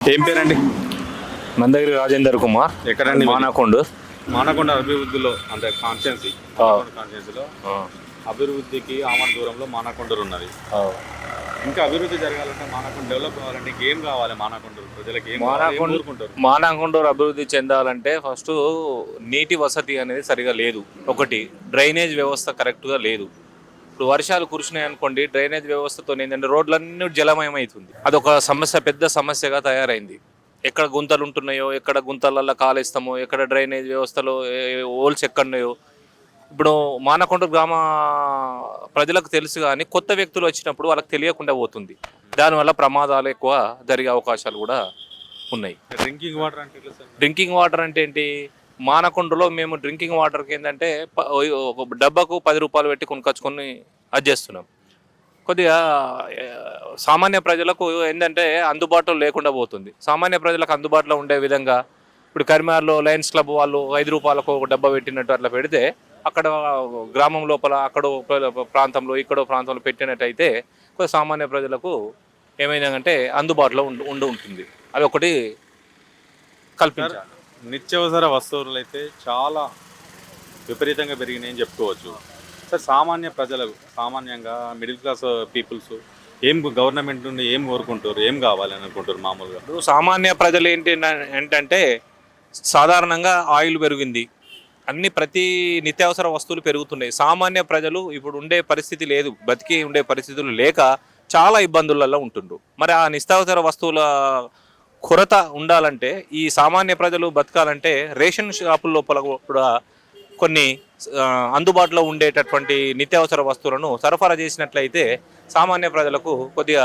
ఏం పేరండి? మందగిరి రాజేందర్ కుమార్. ఎక్కడండి? మానకొండ. మానకొండ అభివృద్ధిలో అంటే కాన్స్టిట్యున్సీలో అభివృద్ధికి ఆమడ దూరంలో మానకొండూరు ఉన్నది. ఇంకా అభివృద్ధి జరగాలంటే మానకొండ డెవలప్ కావాలంటే ఏం కావాలి? మానకొండూరు ప్రజలకు ఏం కోరుకుంటారు? మానకొండూరు అభివృద్ధి చెందాలంటే ఫస్ట్ నీటి వసతి అనేది సరిగా లేదు. ఒకటి డ్రైనేజ్ వ్యవస్థ కరెక్ట్గా లేదు. ఇప్పుడు వర్షాలు కురిసినాయి అనుకోండి, డ్రైనేజ్ వ్యవస్థతో ఏంటంటే రోడ్లన్నీ జలమయం అవుతుంది. అదొక సమస్య, పెద్ద సమస్యగా తయారైంది. ఎక్కడ గుంతలు ఉంటున్నాయో, ఎక్కడ గుంతలలో కాలేస్తామో, ఎక్కడ డ్రైనేజ్ వ్యవస్థలో హోల్స్ ఎక్కడున్నాయో ఇప్పుడు మానకొండ గ్రామ ప్రజలకు తెలుసు, కానీ కొత్త వ్యక్తులు వచ్చినప్పుడు వాళ్ళకి తెలియకుండా పోతుంది. దానివల్ల ప్రమాదాలు ఎక్కువ జరిగే అవకాశాలు కూడా ఉన్నాయి. డ్రింకింగ్ వాటర్ అంటే ఏంటి? మానకొండలో మేము డ్రింకింగ్ వాటర్కి ఏంటంటే ఒక డబ్బాకు 10 రూపాయలు పెట్టి కొనుకొచ్చుకొని అది చేస్తున్నాం. కొద్దిగా సామాన్య ప్రజలకు ఏంటంటే అందుబాటులో లేకుండా పోతుంది. సామాన్య ప్రజలకు అందుబాటులో ఉండే విధంగా ఇప్పుడు కరీంనగర్లో లయన్స్ క్లబ్ వాళ్ళు 5 రూపాయలకు ఒక డబ్బా పెట్టినట్టు అట్లా పెడితే అక్కడ గ్రామం లోపల అక్కడో ప్రాంతంలో ఇక్కడో ప్రాంతంలో పెట్టినట్టయితే కొద్దిగా సామాన్య ప్రజలకు ఏమైందంటే అందుబాటులో ఉంటుంది. అది ఒకటి కల్పించాలి. నిత్యావసర వస్తువులు అయితే చాలా విపరీతంగా పెరిగినాయని చెప్పుకోవచ్చు సార్. సామాన్యంగా మిడిల్ క్లాస్ పీపుల్స్ గవర్నమెంట్ నుండి ఏం కోరుకుంటారు, ఏం కావాలని అనుకుంటారు మామూలుగా? సామాన్య ప్రజలు ఏంటంటే సాధారణంగా ఆయిల్ పెరిగింది, ప్రతి నిత్యావసర వస్తువులు పెరుగుతున్నాయి. సామాన్య ప్రజలు ఇప్పుడు ఉండే పరిస్థితి లేదు, బతికి ఉండే పరిస్థితులు లేక చాలా ఇబ్బందులలో ఉంటుండ్రు. మరి ఆ నిత్యావసర వస్తువుల కొరత ఉండాలంటే, ఈ సామాన్య ప్రజలు బతకాలంటే రేషన్ షాపుల లోపల కూడా కొన్ని అందుబాటులో ఉండేటటువంటి నిత్యావసర వస్తువులను సరఫరా చేసినట్లయితే సామాన్య ప్రజలకు కొద్దిగా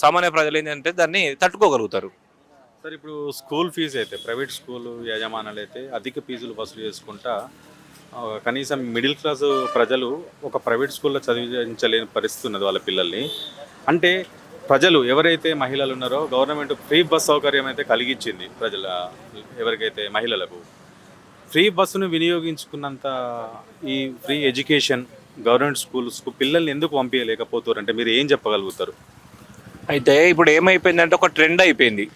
సామాన్య ప్రజలు ఏంటంటే దాన్ని తట్టుకోగలుగుతారు. సార్, ఇప్పుడు స్కూల్ ఫీజు అయితే ప్రైవేట్ స్కూల్ యాజమాన్యాలు అయితే అధిక ఫీజులు వసూలు చేసుకుంటా కనీసం మిడిల్ క్లాస్ ప్రజలు ఒక ప్రైవేట్ స్కూల్లో చదివించలేని పరిస్థితి ఉన్నది వాళ్ళ పిల్లల్ని. అంటే ప్రజలు ఎవరైతే మహిళలు ఉన్నారో గవర్నమెంట్ ఫ్రీ బస్ సౌకర్యం అయితే కలిగించింది. ఎవరికైతే మహిళలకు ఫ్రీ బస్సును వినియోగించుకున్నంత ఈ ఫ్రీ ఎడ్యుకేషన్ గవర్నమెంట్ స్కూల్స్కు పిల్లల్ని ఎందుకు పంపించలేకపోతారు అంటే మీరు ఏం చెప్పగలుగుతారు? అయితే ఇప్పుడు ఏమైపోయిందంటే ఒక ట్రెండ్ అయిపోయింది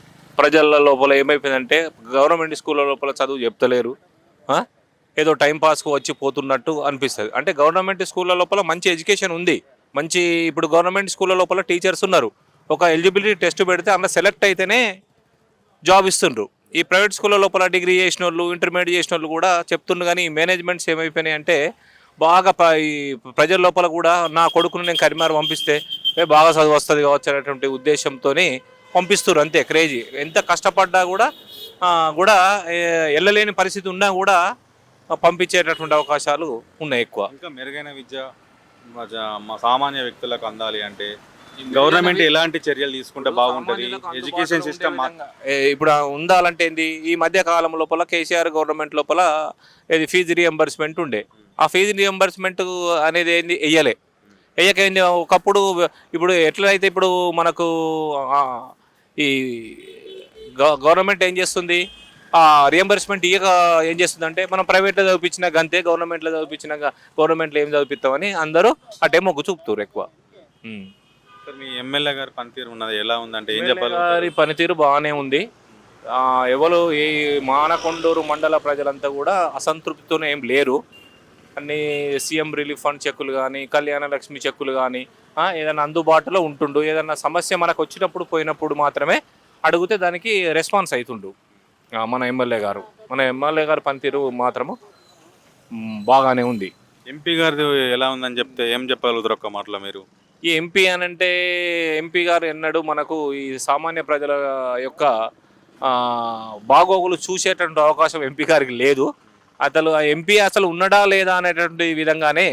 ప్రజల లోపల. ఏమైపోయిందంటే గవర్నమెంట్ స్కూళ్ళ లోపల చదువు చెప్తలేరు, ఏదో టైంపాస్కు వచ్చి పోతున్నట్టు అనిపిస్తుంది. అంటే గవర్నమెంట్ స్కూళ్ళ లోపల మంచి ఎడ్యుకేషన్ ఉంది, ఇప్పుడు గవర్నమెంట్ స్కూళ్ళ లోపల టీచర్స్ ఉన్నారు. ఒక ఎలిజిబిలిటీ టెస్ట్ పెడితే అందులో సెలెక్ట్ అయితేనే జాబ్ ఇస్తుండ్రు. ఈ ప్రైవేట్ స్కూళ్ళ లోపల డిగ్రీ చేసిన వాళ్ళు, ఇంటర్మీడియట్ చేసిన వాళ్ళు కూడా చెప్తుండ్రు, కానీ మేనేజ్మెంట్స్ ఏమైపోయినాయి అంటే బాగా ఈ ప్రజల లోపల కూడా నా కొడుకును నేను కరీంనగర్ పంపిస్తే బాగా చదువు వస్తుంది కావచ్చు అనేటువంటి ఉద్దేశంతో పంపిస్తారు. అంతే క్రేజీ. ఎంత కష్టపడ్డా కూడా వెళ్ళలేని పరిస్థితి ఉన్నా కూడా పంపించేటటువంటి అవకాశాలు ఉన్నాయి ఎక్కువ. ఇంకా మెరుగైన విద్య సామాన్య వ్యక్తులకు అందాలి అంటే గవర్నమెంట్ ఎలాంటి చర్యలు తీసుకుంటే బాగుంటుంది? ఎడ్యుకేషన్ సిస్టమ్ ఇప్పుడు ఉండాలంటే ఏంది, ఈ మధ్య కాలం లోపల కేసీఆర్ గవర్నమెంట్ లోపల ఇది ఫీజు రియంబర్స్మెంట్ ఉండే. ఆ ఫీజు రియంబర్స్మెంట్ అనేది ఏంది వేయకైంది ఒకప్పుడు. ఇప్పుడు ఎట్లయితే ఇప్పుడు మనకు ఈ గవర్నమెంట్ ఏం చేస్తుంది, రియంబర్స్మెంట్ ఇయ్యక ఏం చేస్తుంది అంటే మనం ప్రైవేట్లో చదివించినా గంతే, గవర్నమెంట్లో చదివించినా గవర్నమెంట్లో ఏం చదివిస్తామని అందరూ అటే మొగ్గు చూపుతారు ఎక్కువ. మీ ఎమ్మెల్యే గారి పనితీరు ఉన్నది ఎలా ఉందంటే ఏం చెప్పాలి? గారి పనితీరు బాగానే ఉంది. ఎవరు ఈ మానకొండూరు మండల ప్రజలంతా కూడా అసంతృప్తితోనే ఏం లేరు. అన్ని సీఎం రిలీఫ్ ఫండ్ చెక్కులు కానీ, కళ్యాణ లక్ష్మి చెక్కులు కానీ ఏదైనా అందుబాటులో ఉంటుండు. ఏదైనా సమస్య మనకు వచ్చినప్పుడు పోయినప్పుడు మాత్రమే అడిగితే దానికి రెస్పాన్స్ అవుతుండు మన ఎమ్మెల్యే గారు పనితీరు మాత్రము బాగానే ఉంది. ఎంపీ గారిది ఎలా ఉందని చెప్తే ఏం చెప్పగలుగుతారు ఒక్క మాటలో మీరు? ఈ ఎంపీ అనంటే ఎంపీ గారు ఎన్నడూ మనకు ఈ సామాన్య ప్రజల యొక్క బాగోగులు చూసేటువంటి అవకాశం ఎంపీ గారికి లేదు. ఎంపీ అసలు ఉన్నడా లేదా అనేటువంటి విధంగానే